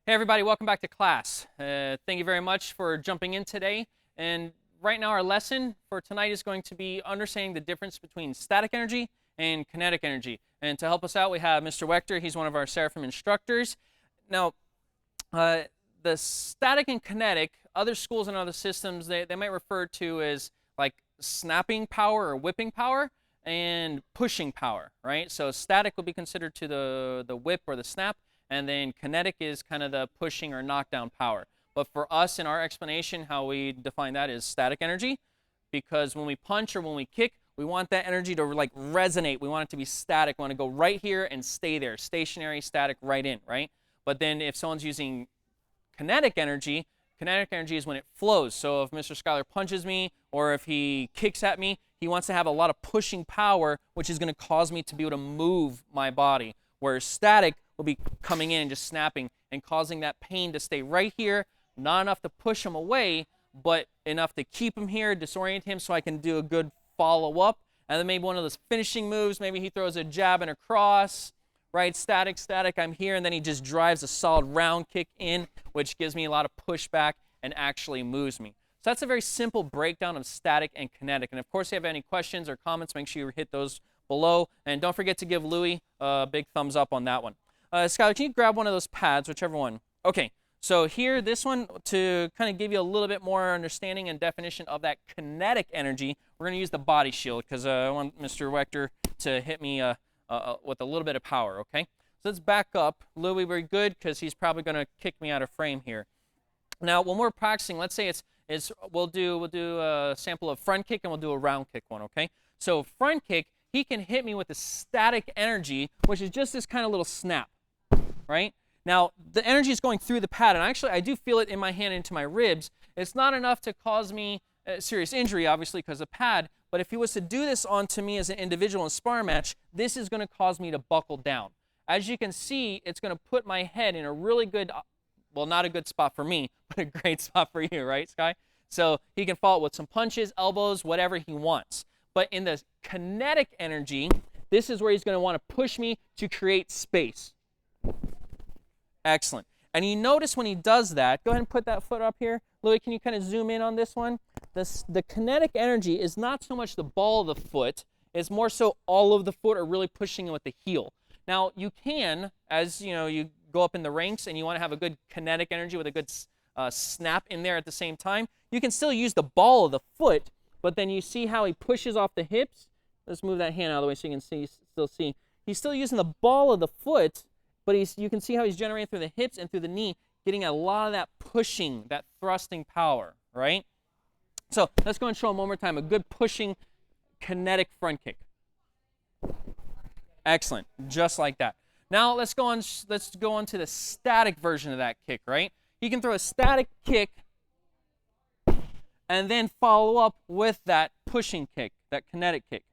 Hey everybody, welcome back to class. Thank you very much for jumping in today. And right now our lesson for tonight is going to be understanding the difference between static energy and kinetic energy. And to help us out, we have Mr. Wechter. He's one of our Seraphim instructors. Now, the static and kinetic, other schools and other systems, they might refer to as like snapping power or whipping power and pushing power, right? So static would be considered to the whip or the snap, and then kinetic is kind of the pushing or knockdown power. But for us in our explanation, how we define that is static energy, because when we punch or when we kick, we want that energy to like resonate. We want it to be static. We want to go right here and stay there, stationary, static, right in, right? But then if someone's using kinetic energy is when it flows. So if Mr. Schuyler punches me or if he kicks at me, he wants to have a lot of pushing power, which is going to cause me to be able to move my body. Whereas static will be coming in and just snapping and causing that pain to stay right here, not enough to push him away, but enough to keep him here, disorient him so I can do a good follow-up. And then maybe one of those finishing moves, maybe he throws a jab and a cross, right? Static, I'm here, and then he just drives a solid round kick in, which gives me a lot of pushback and actually moves me. So that's a very simple breakdown of static and kinetic. And of course, if you have any questions or comments, make sure you hit those below. And don't forget to give Louis a big thumbs up on that one. Skylar, can you grab one of those pads, whichever one? Okay, so here, this one, to kind of give you a little bit more understanding and definition of that kinetic energy, we're going to use the body shield because I want Mr. Wechter to hit me with a little bit of power, okay? So let's back up. Louis, we're good because he's probably going to kick me out of frame here. Now, when we're practicing, let's say we'll do a sample of front kick and we'll do a round kick one, okay? So front kick, he can hit me with the static energy, which is just this kind of little snap, right? Now, the energy is going through the pad, and actually I do feel it in my hand into my ribs. It's not enough to cause me serious injury, obviously, because of pad, but if he was to do this onto me as an individual in a spar match, this is going to cause me to buckle down. As you can see, it's going to put my head in a really good, well, not a good spot for me, but a great spot for you, right, Sky? So he can follow it with some punches, elbows, whatever he wants. But in the kinetic energy, this is where he's going to want to push me to create space. Excellent. And you notice when he does that, go ahead and put that foot up here. Louis, can you kind of zoom in on this one? The kinetic energy is not so much the ball of the foot, it's more so all of the foot are really pushing with the heel. Now, you can, as you know, you go up in the ranks and you want to have a good kinetic energy with a good snap in there at the same time, you can still use the ball of the foot, but then you see how he pushes off the hips. Let's move that hand out of the way so you can still see. He's still using the ball of the foot, but you can see how he's generating through the hips and through the knee, getting a lot of that pushing, that thrusting power, right? So let's go and show him one more time, a good pushing kinetic front kick. Excellent, just like that. Now let's go on to the static version of that kick, right? He can throw a static kick and then follow up with that pushing kick, that kinetic kick,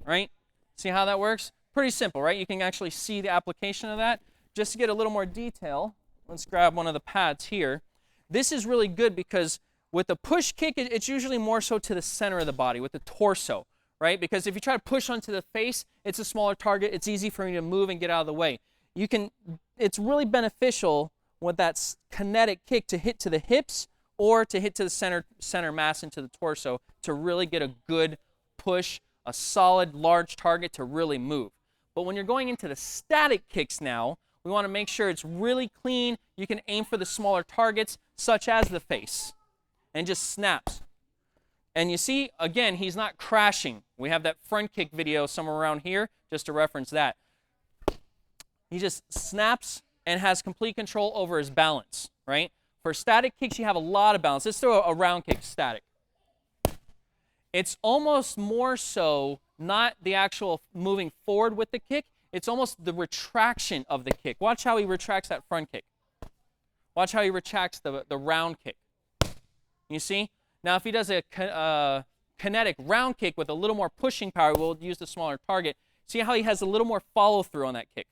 right? See how that works? Pretty simple, right? You can actually see the application of that. Just to get a little more detail, let's grab one of the pads here. This is really good because with the push kick, it's usually more so to the center of the body, with the torso, right? Because if you try to push onto the face, it's a smaller target. It's easy for you to move and get out of the way. It's really beneficial with that kinetic kick to hit to the hips or to hit to the center mass into the torso to really get a good push, a solid, large target to really move. But when you're going into the static kicks now, we want to make sure it's really clean. You can aim for the smaller targets, such as the face, and just snaps. And you see, again, he's not crashing. We have that front kick video somewhere around here, just to reference that. He just snaps and has complete control over his balance, right? For static kicks, you have a lot of balance. Let's throw a round kick static. It's almost more so not the actual moving forward with the kick. It's almost the retraction of the kick. Watch how he retracts that front kick. Watch how he retracts the round kick. You see? Now, if he does a kinetic round kick with a little more pushing power, we'll use the smaller target. See how he has a little more follow-through on that kick?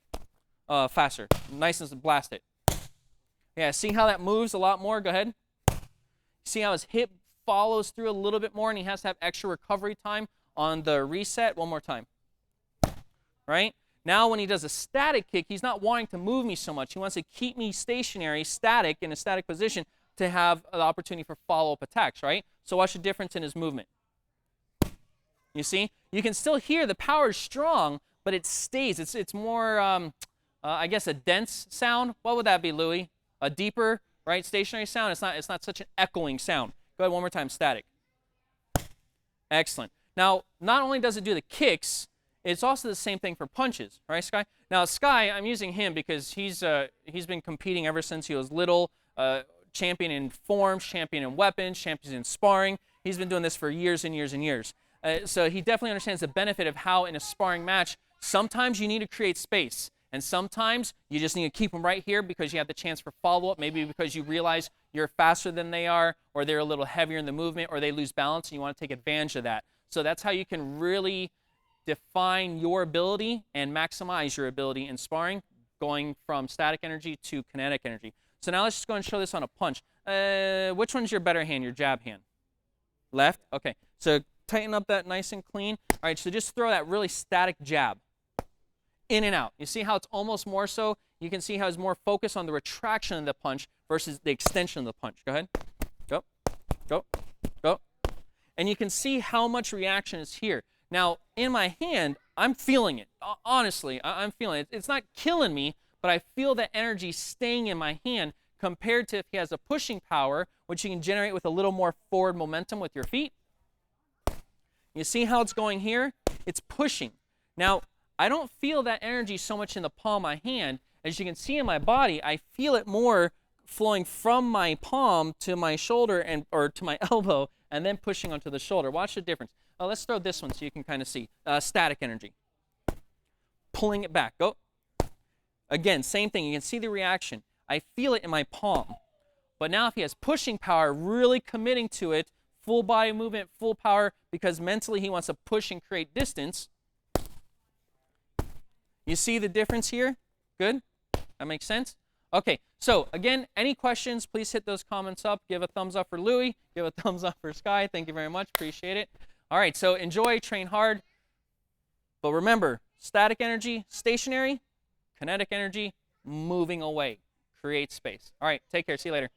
Faster. Nice and blast it. Yeah, see how that moves a lot more? Go ahead. See how his hip follows through a little bit more and he has to have extra recovery time on the reset? One more time. Right? Now when he does a static kick, he's not wanting to move me so much. He wants to keep me stationary, static, in a static position to have the opportunity for follow-up attacks, right? So watch the difference in his movement. You see? You can still hear the power is strong, but it stays. It's more, I guess, a dense sound. What would that be, Louis? A deeper, right, stationary sound? It's not such an echoing sound. Go ahead one more time, static. Excellent. Now, not only does it do the kicks, it's also the same thing for punches, right, Sky? Now, Sky, I'm using him because he's been competing ever since he was little, champion in forms, champion in weapons, champion in sparring. He's been doing this for years and years and years. So he definitely understands the benefit of how in a sparring match, sometimes you need to create space, and sometimes you just need to keep them right here because you have the chance for follow-up, maybe because you realize you're faster than they are, or they're a little heavier in the movement, or they lose balance, and you want to take advantage of that. So that's how you can really define your ability and maximize your ability in sparring, going from static energy to kinetic energy. So now let's just go and show this on a punch. Which one's your better hand, your jab hand? Left? Okay. So tighten up that nice and clean. All right, so just throw that really static jab in and out. You see how it's almost more so? You can see how it's more focused on the retraction of the punch versus the extension of the punch. Go ahead. Go, go, go. And you can see how much reaction is here. Now, in my hand, I'm feeling it. Honestly, I'm feeling it. It's not killing me, but I feel the energy staying in my hand compared to if he has a pushing power, which you can generate with a little more forward momentum with your feet. You see how it's going here? It's pushing. Now, I don't feel that energy so much in the palm of my hand. As you can see in my body, I feel it more flowing from my palm to my shoulder or to my elbow and then pushing onto the shoulder. Watch the difference. Let's throw this one so you can kind of see. Static energy. Pulling it back. Go. Again, same thing. You can see the reaction. I feel it in my palm. But now if he has pushing power, really committing to it, full body movement, full power, because mentally he wants to push and create distance. You see the difference here? Good? That makes sense? Okay, so again, any questions, please hit those comments up. Give a thumbs up for Louis. Give a thumbs up for Sky. Thank you very much. Appreciate it. All right, so enjoy, train hard. But remember, static energy, stationary. Kinetic energy, moving away. Create space. All right, take care. See you later.